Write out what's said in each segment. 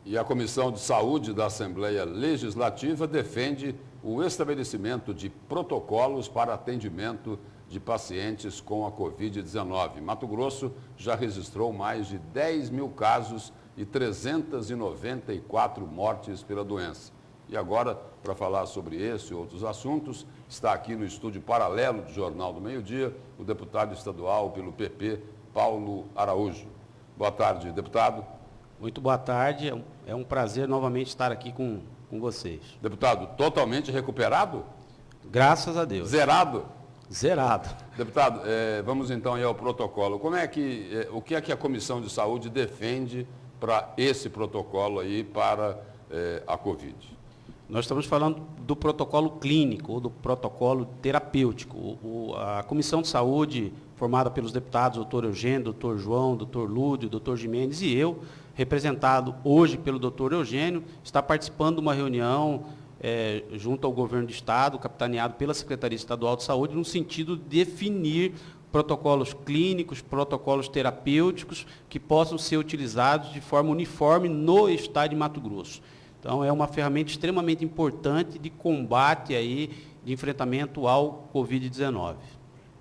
E a Comissão de Saúde da Assembleia Legislativa defende o estabelecimento de protocolos para atendimento de pacientes com a Covid-19. Mato Grosso já registrou mais de 10 mil casos e 394 mortes pela doença. E agora, para falar sobre esse e outros assuntos, está aqui no estúdio paralelo do Jornal do Meio-Dia o deputado estadual pelo PP, Paulo Araújo. Boa tarde, deputado. Muito boa tarde, é um prazer novamente estar aqui com vocês. Deputado, totalmente recuperado? Graças a Deus. Zerado? Zerado. Deputado, vamos então aí ao protocolo. O que é que a Comissão de Saúde defende para esse protocolo aí para a Covid? Nós estamos falando do protocolo clínico ou do protocolo terapêutico. A Comissão de Saúde, formada pelos deputados doutor Eugênio, doutor João, doutor Lúdio, doutor Gimenez e eu, representado hoje pelo doutor Eugênio, está participando de uma reunião junto ao governo do Estado, capitaneado pela Secretaria Estadual de Saúde, no sentido de definir protocolos clínicos, protocolos terapêuticos que possam ser utilizados de forma uniforme no Estado de Mato Grosso. Então, é uma ferramenta extremamente importante de combate aí, de enfrentamento ao Covid-19.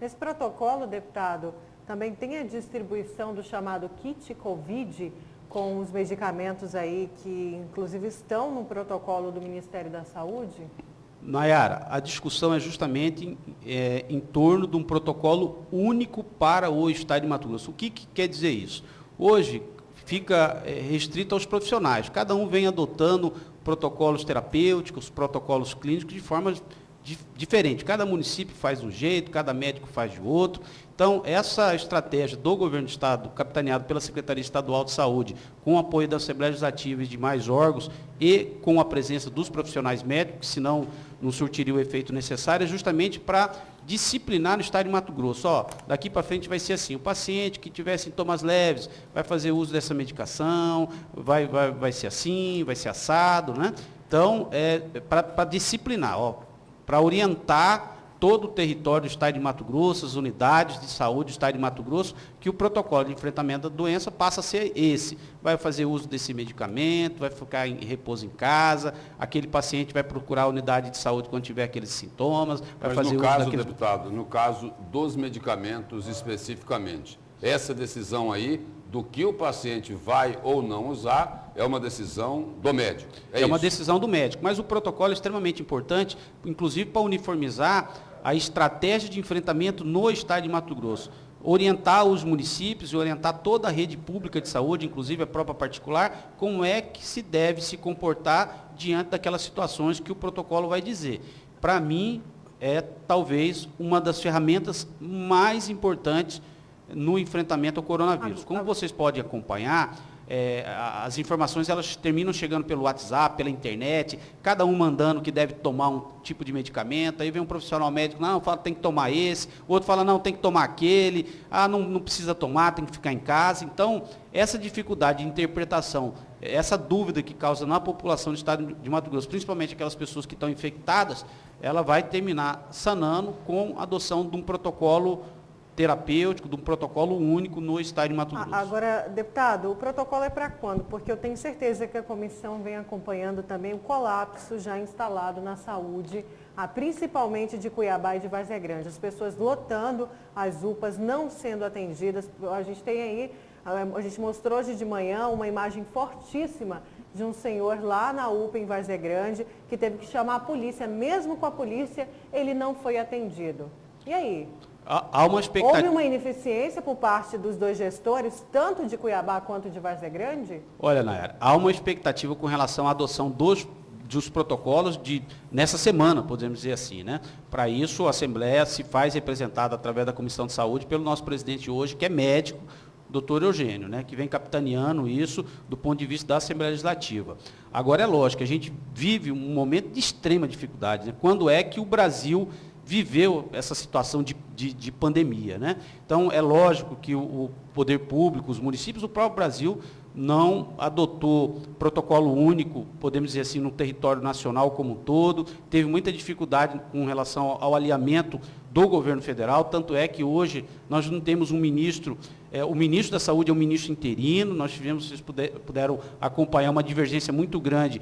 Nesse protocolo, deputado, também tem a distribuição do chamado kit Covid, com os medicamentos aí que, inclusive, estão no protocolo do Ministério da Saúde? Nayara, a discussão é justamente em torno de um protocolo único para o Estado de Mato Grosso. O que quer dizer isso? Hoje, fica restrito aos profissionais. Cada um vem adotando protocolos terapêuticos, protocolos clínicos de forma diferente. Cada município faz de um jeito, cada médico faz de outro. Então, essa estratégia do governo do Estado, capitaneado pela Secretaria Estadual de Saúde, com o apoio da Assembleia Legislativa e de mais órgãos e com a presença dos profissionais médicos, que senão não surtiria o efeito necessário, é justamente para disciplinar no Estado de Mato Grosso. Daqui para frente vai ser assim, o paciente que tiver sintomas leves vai fazer uso dessa medicação, vai ser assim, vai ser assado, né? Então, para disciplinar, para orientar todo o território do Estado de Mato Grosso, as unidades de saúde do Estado de Mato Grosso, que o protocolo de enfrentamento da doença passa a ser esse. Vai fazer uso desse medicamento, vai ficar em repouso em casa, aquele paciente vai procurar a unidade de saúde quando tiver aqueles sintomas, vai Mas fazer no uso caso, daqueles... deputado, no caso dos medicamentos especificamente, essa decisão aí do que o paciente vai ou não usar é uma decisão do médico. É uma decisão do médico, mas o protocolo é extremamente importante, inclusive para uniformizar a estratégia de enfrentamento no Estado de Mato Grosso. Orientar os municípios e orientar toda a rede pública de saúde, inclusive a própria particular, como é que se deve se comportar diante daquelas situações que o protocolo vai dizer. Para mim, é talvez uma das ferramentas mais importantes no enfrentamento ao coronavírus. Como vocês podem acompanhar, as informações elas terminam chegando pelo WhatsApp, pela internet, cada um mandando que deve tomar um tipo de medicamento, aí vem um profissional médico, não, fala tem que tomar esse, o outro fala, não, tem que tomar aquele, não precisa tomar, tem que ficar em casa. Então, essa dificuldade de interpretação, essa dúvida que causa na população do Estado de Mato Grosso, principalmente aquelas pessoas que estão infectadas, ela vai terminar sanando com a adoção de um protocolo terapêutico, de um protocolo único no Estado de Mato Grosso. Agora, deputado, o protocolo é para quando? Porque eu tenho certeza que a comissão vem acompanhando também o colapso já instalado na saúde, principalmente de Cuiabá e de Várzea Grande. As pessoas lotando as UPAs, não sendo atendidas. A gente tem aí, a gente mostrou hoje de manhã uma imagem fortíssima de um senhor lá na UPA em Várzea Grande, que teve que chamar a polícia. Mesmo com a polícia, ele não foi atendido. E aí? Há uma expectativa... Houve uma ineficiência por parte dos dois gestores, tanto de Cuiabá quanto de Várzea Grande? Olha, Nayara, há uma expectativa com relação à adoção dos protocolos nessa semana, podemos dizer assim, né? Para isso, a Assembleia se faz representada através da Comissão de Saúde pelo nosso presidente hoje, que é médico, doutor Eugênio, né, que vem capitaneando isso do ponto de vista da Assembleia Legislativa. Agora, é lógico, a gente vive um momento de extrema dificuldade, né? Quando é que o Brasil viveu essa situação de pandemia, né? Então, é lógico que o poder público, os municípios, o próprio Brasil não adotou protocolo único, podemos dizer assim, no território nacional como um todo, teve muita dificuldade com relação ao alinhamento do governo federal, tanto é que hoje nós não temos um ministro O ministro da Saúde é um ministro interino, nós tivemos, vocês puderam acompanhar uma divergência muito grande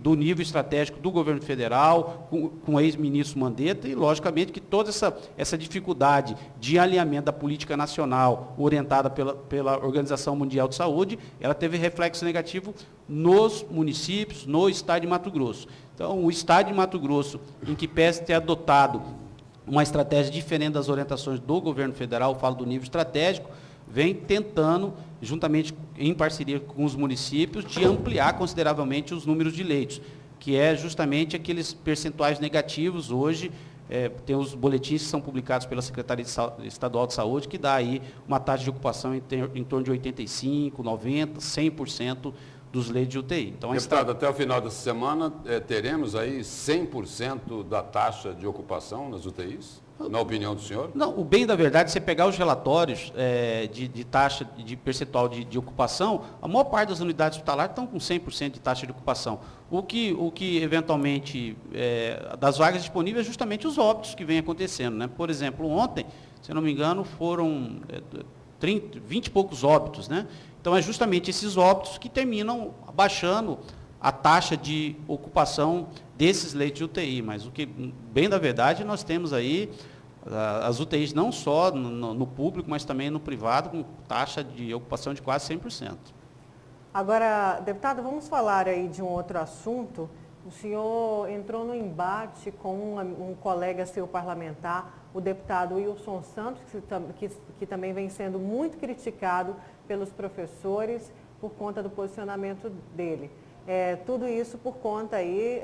do nível estratégico do governo federal, com o ex-ministro Mandetta, e logicamente que toda essa dificuldade de alinhamento da política nacional orientada pela Organização Mundial de Saúde, ela teve reflexo negativo nos municípios, no estado de Mato Grosso. Então, o estado de Mato Grosso, em que pese ter adotado uma estratégia diferente das orientações do governo federal, eu falo do nível estratégico, vem tentando, juntamente em parceria com os municípios, de ampliar consideravelmente os números de leitos, que é justamente aqueles percentuais negativos hoje. Tem os boletins que são publicados pela Secretaria Estadual de Saúde, que dá aí uma taxa de ocupação em torno de 85%, 90%, 100% dos leitos de UTI. Então, deputado, até o final dessa semana, teremos aí 100% da taxa de ocupação nas UTIs? Na opinião do senhor? Não, o bem da verdade, você pegar os relatórios de taxa, de percentual de ocupação, a maior parte das unidades hospitalares estão com 100% de taxa de ocupação. O que eventualmente, das vagas disponíveis, é justamente os óbitos que vem acontecendo, né? Por exemplo, ontem, se eu não me engano, foram 20 e poucos óbitos, né? Então, é justamente esses óbitos que terminam abaixando a taxa de ocupação desses leitos de UTI, mas o que, bem da verdade, nós temos aí as UTIs não só no público, mas também no privado, com taxa de ocupação de quase 100%. Agora, deputado, vamos falar aí de um outro assunto. O senhor entrou no embate com um colega seu parlamentar, o deputado Wilson Santos, que também vem sendo muito criticado pelos professores por conta do posicionamento dele. Tudo isso por conta aí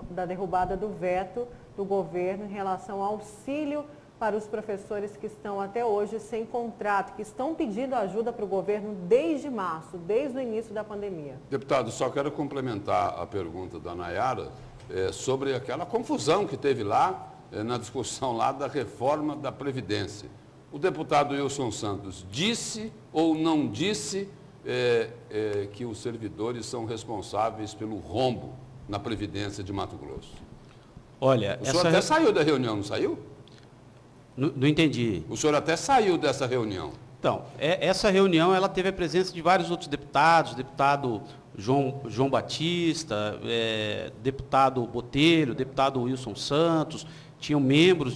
da derrubada do veto do governo em relação ao auxílio para os professores que estão até hoje sem contrato, que estão pedindo ajuda para o governo desde março, desde o início da pandemia. Deputado, só quero complementar a pergunta da Nayara sobre aquela confusão que teve lá na discussão lá da reforma da Previdência. O deputado Wilson Santos disse ou não disse que os servidores são responsáveis pelo rombo na Previdência de Mato Grosso? Olha, o senhor até saiu da reunião, não saiu? Não entendi. O senhor até saiu dessa reunião. Então, essa reunião ela teve a presença de vários outros deputados, deputado João Batista, deputado Botelho, deputado Wilson Santos, tinham membros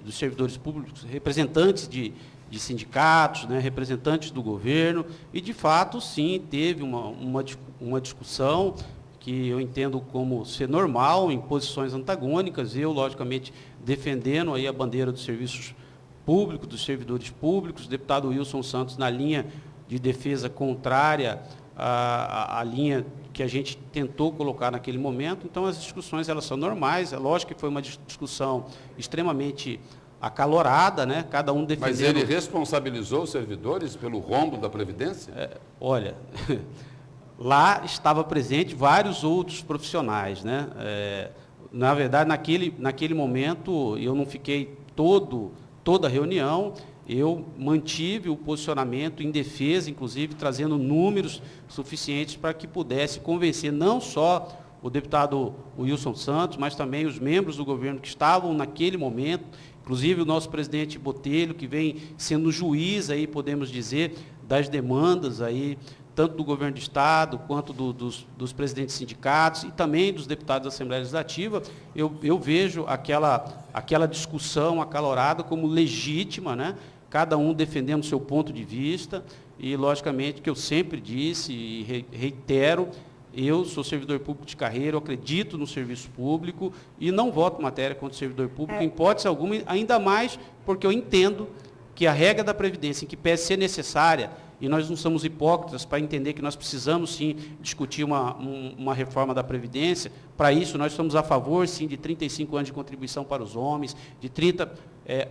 dos servidores públicos, representantes de sindicatos, né, representantes do governo, e de fato, sim, teve uma discussão que eu entendo como ser normal, em posições antagônicas, eu, logicamente, defendendo aí a bandeira dos serviços públicos, dos servidores públicos, o deputado Wilson Santos na linha de defesa contrária à linha que a gente tentou colocar naquele momento. Então, as discussões elas são normais, é lógico que foi uma discussão extremamente acalorada, né? Cada um defendendo... Mas ele responsabilizou os servidores pelo rombo da Previdência? Olha, lá estava presente vários outros profissionais, né? Na verdade, naquele momento, eu não fiquei toda a reunião, eu mantive o posicionamento em defesa, inclusive trazendo números suficientes para que pudesse convencer não só o deputado Wilson Santos, mas também os membros do governo que estavam naquele momento, inclusive o nosso presidente Botelho, que vem sendo juiz, aí, podemos dizer, das demandas, aí, tanto do governo do Estado, quanto dos presidentes de sindicatos e também dos deputados da Assembleia Legislativa. Eu vejo aquela discussão acalorada como legítima, né? Cada um defendendo o seu ponto de vista, e, logicamente, que eu sempre disse e reitero, eu sou servidor público de carreira, eu acredito no serviço público e não voto matéria contra o servidor público, em hipótese alguma, ainda mais porque eu entendo que a regra da Previdência, em que pese ser necessária, e nós não somos hipócritas para entender que nós precisamos, sim, discutir uma reforma da Previdência. Para isso, nós somos a favor, sim, de 35 anos de contribuição para os homens, de 30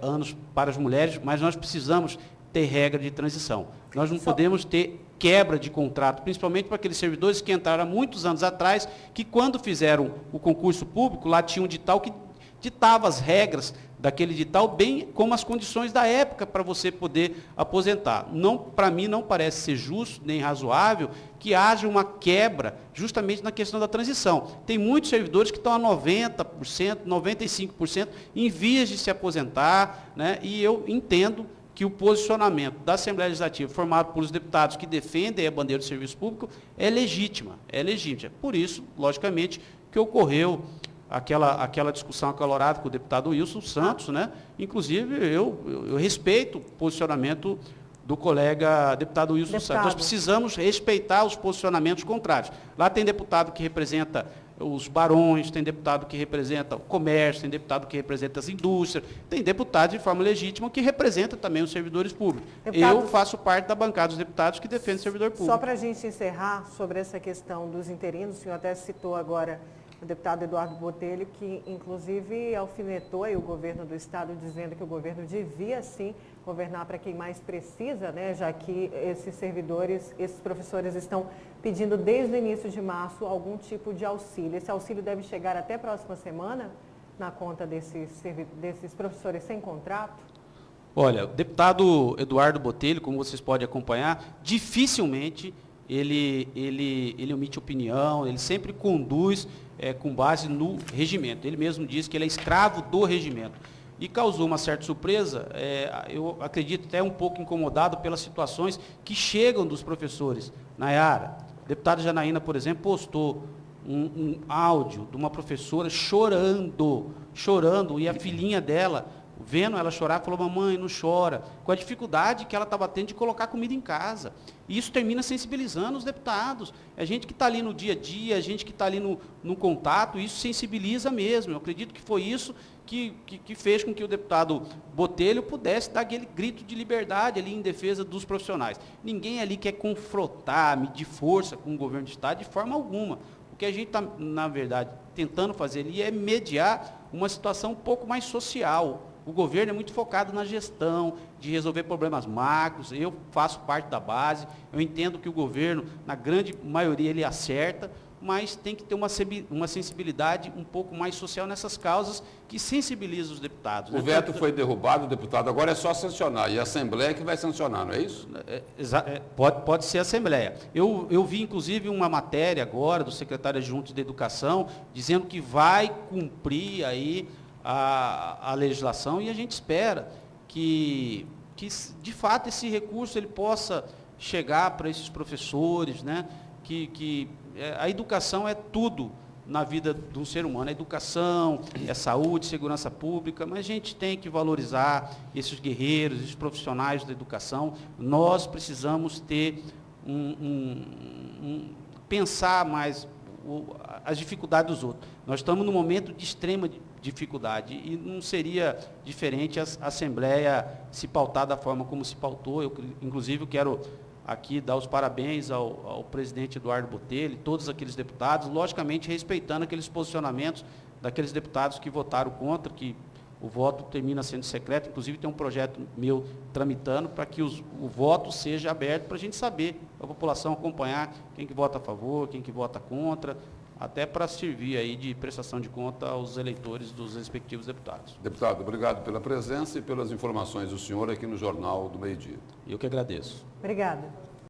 anos para as mulheres, mas nós precisamos ter regra de transição. Nós não podemos ter quebra de contrato, principalmente para aqueles servidores que entraram há muitos anos atrás, que quando fizeram o concurso público, lá tinha um edital que ditava as regras daquele edital, bem como as condições da época para você poder aposentar. Para mim, não parece ser justo nem razoável que haja uma quebra justamente na questão da transição. Tem muitos servidores que estão a 90%, 95% em vias de se aposentar, né? E eu entendo que o posicionamento da Assembleia Legislativa, formado por os deputados que defendem a bandeira do serviço público, é legítima, é legítima. Por isso, logicamente, que ocorreu aquela discussão acalorada com o deputado Wilson Santos, né? Inclusive, eu respeito o posicionamento do colega deputado Wilson Santos. Nós precisamos respeitar os posicionamentos contrários. Lá tem deputado que representa os barões, tem deputado que representa o comércio, tem deputado que representa as indústrias, tem deputado de forma legítima que representa também os servidores públicos. Deputado, eu faço parte da bancada dos deputados que defende o servidor público. Só para a gente encerrar sobre essa questão dos interinos, o senhor até citou agora o deputado Eduardo Botelho, que inclusive alfinetou aí o governo do estado, dizendo que o governo devia sim governar para quem mais precisa, né? Já que esses servidores, esses professores estão pedindo desde o início de março algum tipo de auxílio. Esse auxílio deve chegar até a próxima semana na conta desses professores sem contrato? Olha, o deputado Eduardo Botelho, como vocês podem acompanhar, dificilmente ele omite opinião, ele sempre conduz com base no regimento. Ele mesmo diz que ele é escravo do regimento. E causou uma certa surpresa, eu acredito até um pouco incomodado pelas situações que chegam dos professores. Nayara, a deputada Janaína, por exemplo, postou um áudio de uma professora chorando, e a filhinha dela, vendo ela chorar, falou: mamãe, não chora, com a dificuldade que ela estava tendo de colocar comida em casa. E isso termina sensibilizando os deputados. A gente que está ali no dia a dia, a gente que está ali no contato, isso sensibiliza mesmo. Eu acredito que foi isso que fez com que o deputado Botelho pudesse dar aquele grito de liberdade ali em defesa dos profissionais. Ninguém ali quer confrontar, medir força com o governo do estado de forma alguma. O que a gente está, na verdade, tentando fazer ali é mediar uma situação um pouco mais social. O governo é muito focado na gestão, de resolver problemas macros. Eu faço parte da base, eu entendo que o governo, na grande maioria, ele acerta, mas tem que ter uma sensibilidade um pouco mais social nessas causas que sensibilizam os deputados. O veto foi derrubado, deputado, agora é só sancionar, e a Assembleia que vai sancionar, não é isso? Pode ser a Assembleia. Eu vi, inclusive, uma matéria agora do secretário adjunto de Educação, dizendo que vai cumprir aí a legislação, e a gente espera que, de fato, esse recurso ele possa chegar para esses professores, né? Que a educação é tudo na vida de um ser humano. A educação é saúde, segurança pública, mas a gente tem que valorizar esses guerreiros, esses profissionais da educação. Nós precisamos ter pensar mais as dificuldades dos outros. Nós estamos num momento de extrema dificuldade e não seria diferente a Assembleia se pautar da forma como se pautou. Eu, inclusive, quero aqui dar os parabéns ao presidente Eduardo Botelho e todos aqueles deputados, logicamente respeitando aqueles posicionamentos daqueles deputados que votaram contra, que o voto termina sendo secreto. Inclusive tem um projeto meu tramitando para que o voto seja aberto para a gente saber, a população acompanhar quem que vota a favor, quem que vota contra, até para servir aí de prestação de conta aos eleitores dos respectivos deputados. Deputado, obrigado pela presença e pelas informações do senhor aqui no Jornal do Meio-Dia. Eu que agradeço. Obrigada.